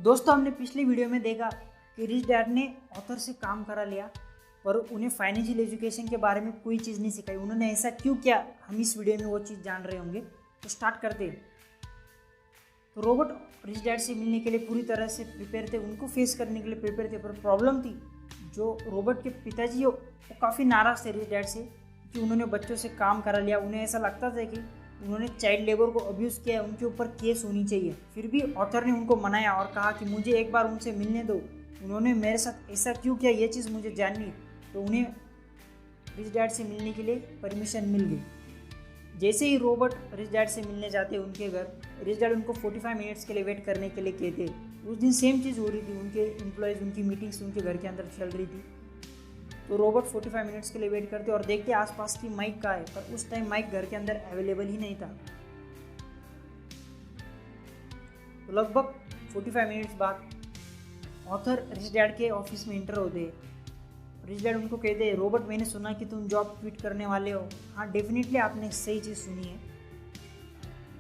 दोस्तों, हमने पिछली वीडियो में देखा कि रिच डैड ने ऑथर से काम करा लिया पर उन्हें फाइनेंशियल एजुकेशन के बारे में कोई चीज़ नहीं सिखाई। उन्होंने ऐसा क्यों किया, हम इस वीडियो में वो चीज़ जान रहे होंगे। तो स्टार्ट करते हैं। तो रॉबर्ट रिच डैड से मिलने के लिए पूरी तरह से प्रिपेयर थे, उनको फेस करने के लिए प्रिपेयर थे, पर प्रॉब्लम थी जो रॉबर्ट के पिताजी वो काफ़ी नाराज़ थे रिच डैड से कि उन्होंने बच्चों से काम करा लिया। उन्हें ऐसा लगता था कि उन्होंने चाइल्ड लेबर को अब्यूज़ किया है, उनके ऊपर केस होनी चाहिए। फिर भी ऑथर ने उनको मनाया और कहा कि मुझे एक बार उनसे मिलने दो, उन्होंने मेरे साथ ऐसा क्यों किया ये चीज़ मुझे जाननी। तो उन्हें रिच डैड से मिलने के लिए परमिशन मिल गई। जैसे ही रॉबर्ट रिच डैड से मिलने जाते उनके घर, रिच डैड उनको 45 मिनट्स के लिए वेट करने के लिए कहते। उस दिन सेम चीज़ हो रही थी, उनके एम्प्लॉयज़ उनकी मीटिंग्स उनके घर के अंदर चल रही थी। तो रॉबर्ट 45 मिनट्स के लिए वेट करते और देखते आसपास की माइक कहाँ है, पर उस टाइम माइक घर के अंदर अवेलेबल ही नहीं था। तो लगभग 45 मिनट्स बाद ऑथर रिच डैड के ऑफिस में इंटर होते। रिच डैड उनको कहते हैं, रॉबर्ट मैंने सुना कि तुम जॉब क्विट करने वाले हो। हाँ, डेफिनेटली आपने सही चीज़ सुनी है।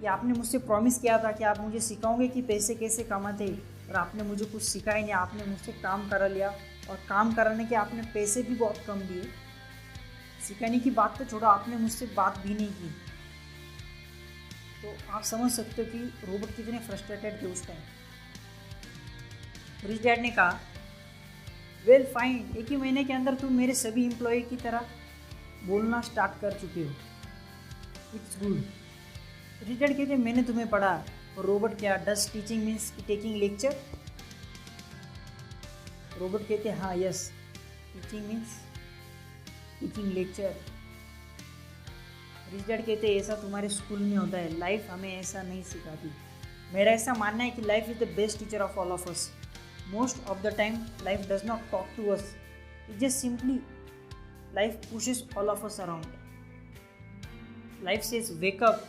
ये आपने मुझसे प्रॉमिस किया था कि आप मुझे सिखाओगे कि पैसे कैसे कमाते, और आपने मुझे कुछ सिखाया नहीं। आपने मुझसे काम करा लिया और काम कराने के आपने पैसे भी बहुत कम दिए। सिखाने की बात तो छोड़ो, आपने मुझसे बात भी नहीं की। तो आप समझ सकते हो कि रॉबर्ट कितने फ्रस्ट्रेटेड थे उस टाइम। रिच डैड ने कहा, वेल फाइन, एक ही महीने के अंदर तुम मेरे सभी एम्प्लॉय की तरह बोलना स्टार्ट कर चुके हो, इट्स गुड। रिच डैड कहते मैंने तुम्हें पढ़ा। और रॉबर्ट क्या, does teaching means taking lecture? Robert कहते हाँ yes, teaching means teaching lecture. Rich dad कहते ऐसा तुम्हारे स्कूल में होता है, लाइफ हमें ऐसा नहीं सिखाती। मेरा ऐसा मानना है कि life is the best teacher of all of us. Most of the time life does not talk to us, it just simply life pushes all of us around. Life says wake up,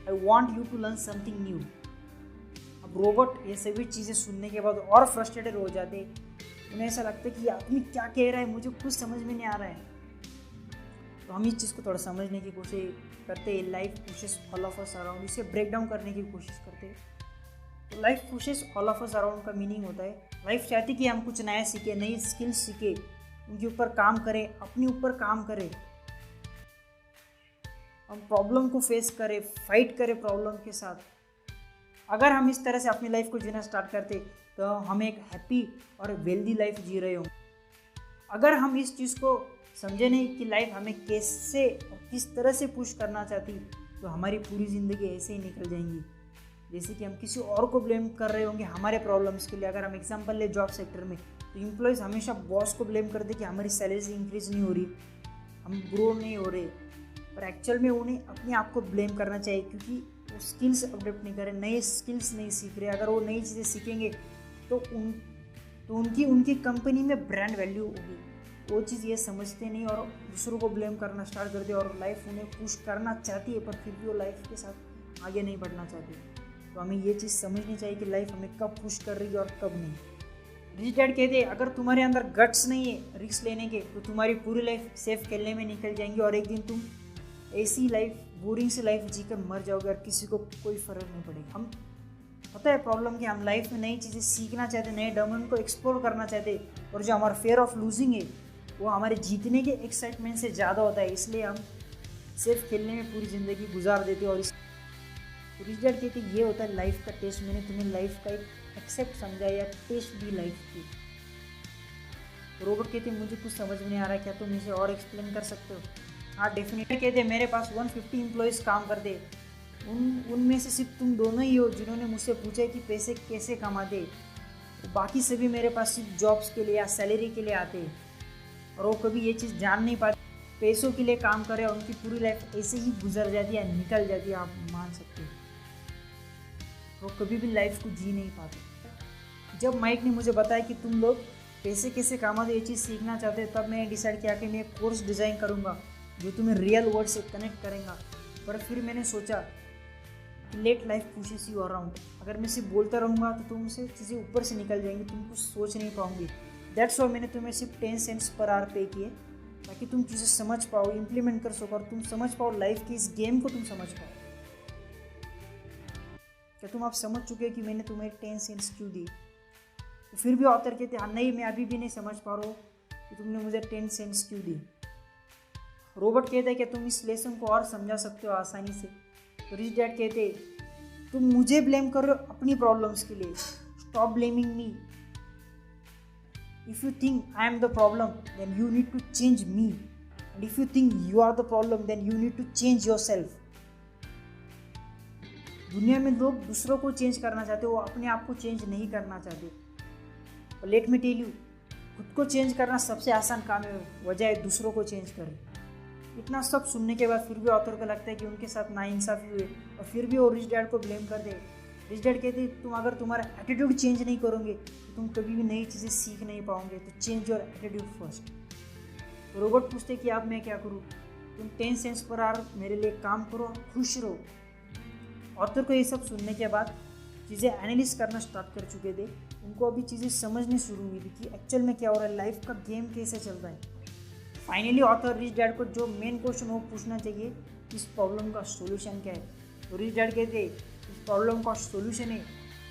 I want you to learn something new. अब Robert ये सभी चीज़ें सुनने के बाद और frustrated हो जाते। उन्हें ऐसा लगता है कि आदमी क्या कह रहा है, मुझे कुछ समझ में नहीं आ रहा है। तो हम इस चीज़ को थोड़ा समझने की कोशिश करते हैं। Life pushes all of us around, इसे ब्रेक डाउन करने की कोशिश करते हैं। तो life pushes all of us around का मीनिंग होता है, लाइफ चाहती कि हम कुछ नया सीखें, नई स्किल्स सीखें, उनके ऊपर काम करें, अपने ऊपर काम करें, हम प्रॉब्लम को फेस करें, फाइट करें प्रॉब्लम के साथ। अगर हम इस तरह से अपनी लाइफ को जीना स्टार्ट करते तो हम एक हैप्पी और वेल्दी लाइफ जी रहे हों। अगर हम इस चीज़ को समझे नहीं कि लाइफ हमें कैसे और किस तरह से पुश करना चाहती, तो हमारी पूरी ज़िंदगी ऐसे ही निकल जाएंगी जैसे कि हम किसी और को ब्लेम कर रहे होंगे हमारे प्रॉब्लम्स के लिए। अगर हम एग्जांपल ले जॉब सेक्टर में, तो एम्प्लॉयज़ हमेशा बॉस को ब्लेम करते कि हमारी सैलरी इंक्रीज नहीं हो रही, हम ग्रो नहीं हो रहे। पर एक्चुअल में उन्हें अपने आप को ब्लेम करना चाहिए, क्योंकि वो स्किल्स अपडेट नहीं कर रहे, नए स्किल्स नहीं सीख रहे। अगर वो नई चीज़ें सीखेंगे तो उनकी कंपनी में ब्रांड वैल्यू होगी। वो चीज़ ये समझते नहीं और दूसरों को ब्लेम करना स्टार्ट करते, और लाइफ उन्हें पुश करना चाहती है पर फिर भी वो लाइफ के साथ आगे नहीं बढ़ना चाहती। तो हमें ये चीज़ समझनी चाहिए कि लाइफ हमें कब पुश कर रही है और कब नहीं। रिच डैड कहते हैं, अगर तुम्हारे अंदर गट्स नहीं है रिस्क लेने के, तो तुम्हारी पूरी लाइफ सेफ खेलने में निकल जाएंगी और एक दिन तुम ऐसी लाइफ, बोरिंग से लाइफ जीकर मर जाओगे और किसी को कोई फ़र्क नहीं पड़ेगा। हम पता है प्रॉब्लम कि हम लाइफ में नई चीज़ें सीखना चाहते, नए डोमेन को एक्सप्लोर करना चाहते, और जो हमारा फेयर ऑफ लूजिंग है वो हमारे जीतने के एक्साइटमेंट से ज़्यादा होता है। इसलिए हम सेफ खेलने में पूरी ज़िंदगी गुजार देते। और रिच डैड कहते ये होता है लाइफ का टेस्ट। मैंने तुम्हें लाइफ का एक एक्सेप्ट समझा या टेस्ट दी लाइफ की। रॉबर्ट कहते मुझे कुछ समझ में नहीं आ रहा है, क्या तुम इसे और एक्सप्लेन कर सकते हो? हाँ डेफिनेटली। कहते मेरे पास 150 एम्प्लॉयज़ काम करते, उनमें से सिर्फ तुम दोनों ही हो जिन्होंने मुझसे पूछा कि पैसे कैसे कमाते। तो बाकी सभी मेरे पास सिर्फ जॉब्स के लिए या सैलरी के लिए आते, और वो कभी ये चीज़ जान नहीं पाते पैसों के लिए काम करें, और उनकी पूरी लाइफ ऐसे ही गुजर जाती है, निकल जाती है। आप मान सकते हो वो कभी भी लाइफ को जी नहीं पाते। जब माइक ने मुझे बताया कि तुम लोग पैसे कैसे कमाते ये चीज़ सीखना चाहते हैं, तब मैंने डिसाइड किया कि मैं एक कोर्स डिज़ाइन करूँगा जो तुम्हें रियल वर्ल्ड से कनेक्ट करेगा। पर फिर मैंने सोचा कि late life pushes you around. अगर मैं सिर्फ बोलता रहूँगा तो तुमसे चीज़ें ऊपर से निकल जाएंगी, तुम कुछ सोच नहीं पाओगे। दैट्स व्हाई मैंने तुम्हें सिर्फ 10 सेंट्स पर आवर पे किए, ताकि तुम चीज़ें समझ पाओ, इम्प्लीमेंट कर सको, और तुम समझ पाओ लाइफ की इस गेम को तुम समझ पाओ। क्या तुम आप समझ चुके हो कि मैंने तुम्हें 10 सेंट्स क्यों दी? तो फिर भी ऑथर कहते हाँ नहीं, मैं अभी भी नहीं समझ पा रहा हूँ कि तुमने मुझे 10 सेंट्स क्यों दी। रॉबर्ट कहता है कि तुम इस लेसन को और समझा सकते हो आसानी से। तो रिच डैड कहते तुम मुझे ब्लेम कर रहे हो अपनी प्रॉब्लम्स के लिए, stop blaming me. If you think I am the problem then you need to change me, and if you think you are the problem then you need to change yourself. दुनिया में लोग दूसरों को change करना चाहते, वो अपने आप को चेंज नहीं करना चाहते। लेट मी टेल यू, खुद को चेंज करना सबसे आसान काम है, वजह दूसरों को चेंज करें। इतना सब सुनने के बाद फिर भी ऑथर को लगता है कि उनके साथ नाइंसाफी हुई, और फिर भी वो रिच डैड को ब्लेम कर दे। रिच डैड कहते तुम अगर तुम्हारा एटीट्यूड चेंज नहीं करोगे तो तुम कभी भी नई चीज़ें सीख नहीं पाओगे, तो चेंज योर एटीट्यूड फर्स्ट। तो रॉबर्ट पूछते कि अब मैं क्या करूँ? तुम 10 सेंट्स पर आवर मेरे लिए काम करो, खुश रहो। ऑथर को ये सब सुनने के बाद चीज़ें एनालिस करना स्टार्ट कर चुके थे, उनको अभी चीज़ें समझनी शुरू हुई थी कि एक्चुअल में क्या हो रहा है, लाइफ का गेम कैसे चल रहा है। फाइनली ऑथर रिच डैड को जो मेन क्वेश्चन वो पूछना चाहिए, इस प्रॉब्लम का सॉल्यूशन क्या है। तो रिच डैड कहते इस प्रॉब्लम का सॉल्यूशन है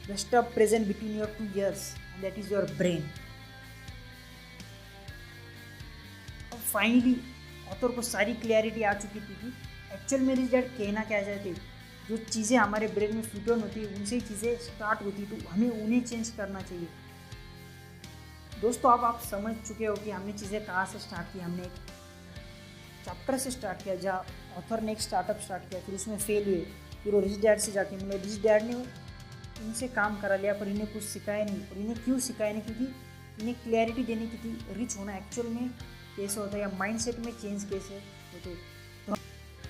the stuff present between your 2 years and that is your brain. अब फाइनली ऑथर को सारी क्लैरिटी आ चुकी थी कि एक्चुअल में रिच डैड कहना क्या चाहते। जो चीज़ें हमारे ब्रेन में फिट ऑन होती है उनसे चीज़ें स्टार्ट होती, तो हमें उन्हें चेंज करना चाहिए। दोस्तों अब आप समझ चुके हो कि हमने चीज़ें कहाँ से स्टार्ट की। हमने एक चैप्टर से स्टार्ट किया जहाँ ऑथर ने एक स्टार्टअप स्टार्ट किया, फिर उसमें फेल हुए, फिर वो रिच डैड से जाके मिले। रिच डैड ने इनसे काम करा लिया पर इन्हें कुछ सिखाया नहीं। और इन्हें क्यों सिखाया नहीं? क्योंकि इन्हें क्लैरिटी देने की थी रिच होना एक्चुअल में कैसे होता है, या माइंडसेट में चेंज कैसे होते।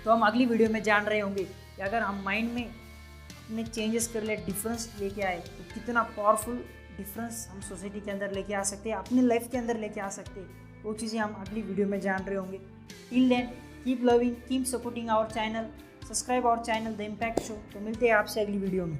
तो हम अगली वीडियो में जान रहे होंगे कि अगर हम माइंड में अपने चेंजेस कर ले, डिफरेंस लेके आए, तो कितना पावरफुल डिफरेंस हम सोसाइटी के अंदर लेके आ सकते हैं, अपने लाइफ के अंदर लेके आ सकते हैं। वो चीज़ें हम अगली वीडियो में जान रहे होंगे। Till then keep loving, keep supporting our channel, subscribe our channel the impact show. तो मिलते हैं आपसे अगली वीडियो में।